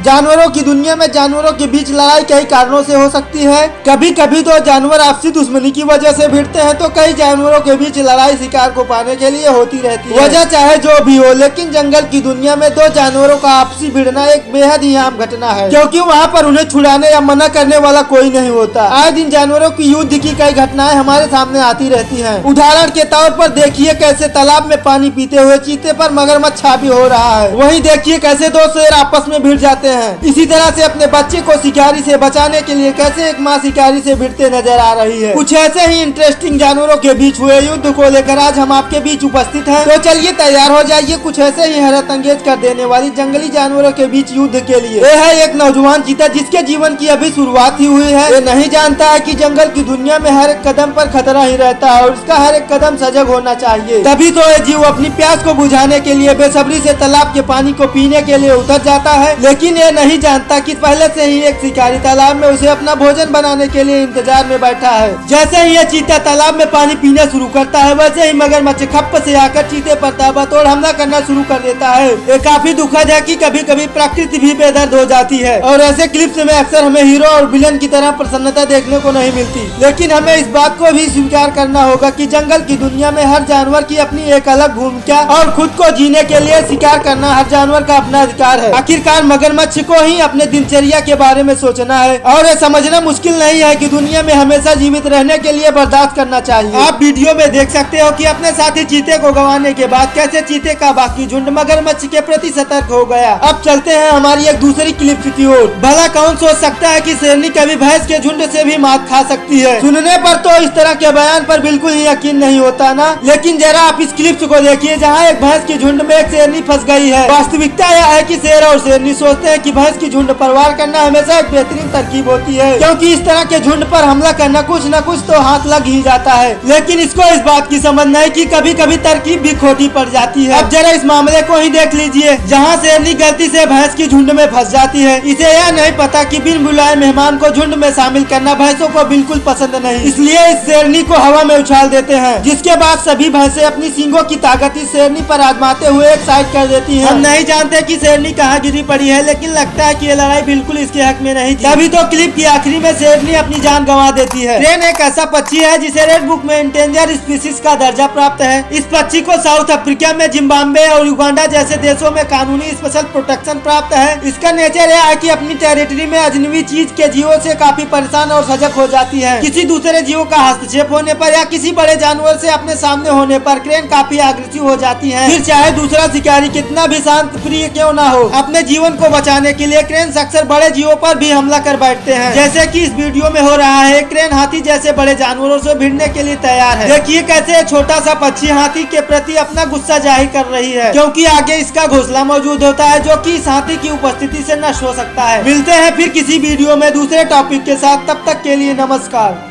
जानवरों की दुनिया में जानवरों के बीच लड़ाई कई कारणों से हो सकती है। कभी कभी तो जानवर आपसी दुश्मनी की वजह से भिड़ते हैं, तो कई जानवरों के बीच लड़ाई शिकार को पाने के लिए होती रहती है। वजह चाहे जो भी हो, लेकिन जंगल की दुनिया में दो जानवरों का आपसी भिड़ना एक बेहद ही आम घटना है, क्योंकि वहाँ पर उन्हें छुड़ाने या मना करने वाला कोई नहीं होता। आए दिन जानवरों की युद्ध की कई घटनाएं हमारे सामने आती रहती हैं। उदाहरण के तौर पर देखिए कैसे तालाब में पानी पीते हुए चीते पर मगरमच्छ हावी हो रहा है। वहीं देखिए कैसे दो शेर आपस में भिड़ जाते हैं। इसी तरह से अपने बच्चे को शिकारी से बचाने के लिए कैसे एक माँ शिकारी से भिड़ते नजर आ रही है। कुछ ऐसे ही इंटरेस्टिंग जानवरों के बीच हुए युद्ध को लेकर आज हम आपके बीच उपस्थित हैं। तो चलिए तैयार हो जाइए कुछ ऐसे ही हैरत अंगेज कर देने वाली जंगली जानवरों के बीच युद्ध के लिए। ये है एक नौजवान चीता जिसके जीवन की अभी शुरुआत ही हुई है। ये नहीं जानता है कि जंगल की दुनिया में हर एक कदम पर खतरा ही रहता है और उसका हर एक कदम सजग होना चाहिए। तभी तो ये जीव अपनी प्यास को बुझाने के लिए बेसब्री से तालाब के पानी को पीने के लिए उतर जाता है। लेकिन ये नहीं जानता कि पहले से ही एक शिकारी तालाब में उसे अपना भोजन बनाने के लिए इंतजार में बैठा है। जैसे ही ये चीता तालाब में पानी पीना शुरू करता है, वैसे ही मगरमच्छ खप्प से आकर चीते पर ताबड़तोड़ हमला करना शुरू कर देता है। ये काफी दुखद है कि कभी कभी प्रकृति भी बेदर्द हो जाती है और ऐसे क्लिप्स में अक्सर हमें हीरो और विलेन की तरह प्रसन्नता देखने को नहीं मिलती। लेकिन हमें इस बात को भी स्वीकार करना होगा कि जंगल की दुनिया में हर जानवर की अपनी एक अलग भूमिका और खुद को जीने के लिए शिकार करना हर जानवर का अपना अधिकार है। आखिरकार मगरमच्छ को ही अपने दिनचर्या के बारे में सोचना है और ये समझना मुश्किल नहीं है कि दुनिया में हमेशा जीवित रहने के लिए बर्दाश्त करना चाहिए। आप वीडियो में देख सकते हो कि अपने साथी चीते को गंवाने के बाद कैसे चीते का बाकी झुंड मगरमच्छ के प्रति सतर्क हो गया। अब चलते हैं हमारी एक दूसरी क्लिप की ओर। भला कौन सोच सकता है कि शेरनी कभी भैंस के झुंड से भी मात खा सकती है। सुनने पर तो इस तरह के बयान पर बिल्कुल ही यकीन नहीं होता ना। लेकिन जरा आप इस क्लिप्स को देखिए जहाँ एक भैंस की झुंड में एक शेरनी फंस गई है। वास्तविकता यह है कि शेर और शेरनी सोचते हैं कि भैंस की झुंड पर वार करना हमेशा एक बेहतरीन तरकीब होती है, क्योंकि इस तरह के झुंड पर हमला करना कुछ न कुछ तो हाथ लग ही जाता है। लेकिन इसको इस बात की समझ नहीं कि कभी कभी तरकीब भी खोटी पड़ जाती है। अब जरा इस मामले को ही देख लीजिए जहाँ शेरनी गलती से भैंस की झुंड में फंस जाती है। इसे यह नहीं पता कि बिन बुलाए मेहमान को झुंड में शामिल करना भैंसों को बिल्कुल पसंद नहीं, इसलिए इस शेरनी को हवा में उछाल देते हैं, जिसके बाद सभी भैंसे अपनी सींगों की ताकत इस शेरनी पर आजमाते हुए एक साइड कर देती हैं। हम नहीं जानते कि शेरनी कहाँ गिरी पड़ी है, लेकिन लगता है कि ये लड़ाई बिल्कुल इसके हक में नहीं थी। तभी तो क्लिप की आखिरी में शेरनी अपनी जान गंवा देती है। क्रेन एक ऐसा पक्षी है जिसे रेड बुक में एंडेंजर स्पीशीज का दर्जा प्राप्त है। इस पक्षी को साउथ अफ्रीका में, जिम्बाब्वे और युगांडा जैसे देशों में कानूनी स्पेशल प्रोटेक्शन प्राप्त है। इसका नेचर यह है कि अपनी टेरिटरी में अजनबी चीज के जीवों से काफी परेशान और सजग हो जाती है। किसी दूसरे जीवों का हस्तक्षेप होने पर या किसी बड़े जानवर से अपने सामने होने पर क्रेन काफी अग्रेसिव हो जाती है। फिर चाहे दूसरा शिकारी कितना भी शांत प्रिय क्यों ना हो, अपने जीवन को बचाने के लिए क्रेन अक्सर बड़े जीवों पर भी हमला कर बैठते हैं, जैसे कि इस वीडियो में हो रहा है। क्रेन हाथी जैसे बड़े जानवरों से भिड़ने के लिए तैयार है। देखिए कैसे छोटा सा पक्षी हाथी के प्रति अपना गुस्सा जाहिर कर रही है, क्योंकि आगे इसका घोंसला मौजूद होता है जो कि इस हाथी की उपस्थिति से नष्ट हो सकता है। मिलते हैं फिर किसी वीडियो में दूसरे टॉपिक के साथ, तब तक के लिए नमस्कार।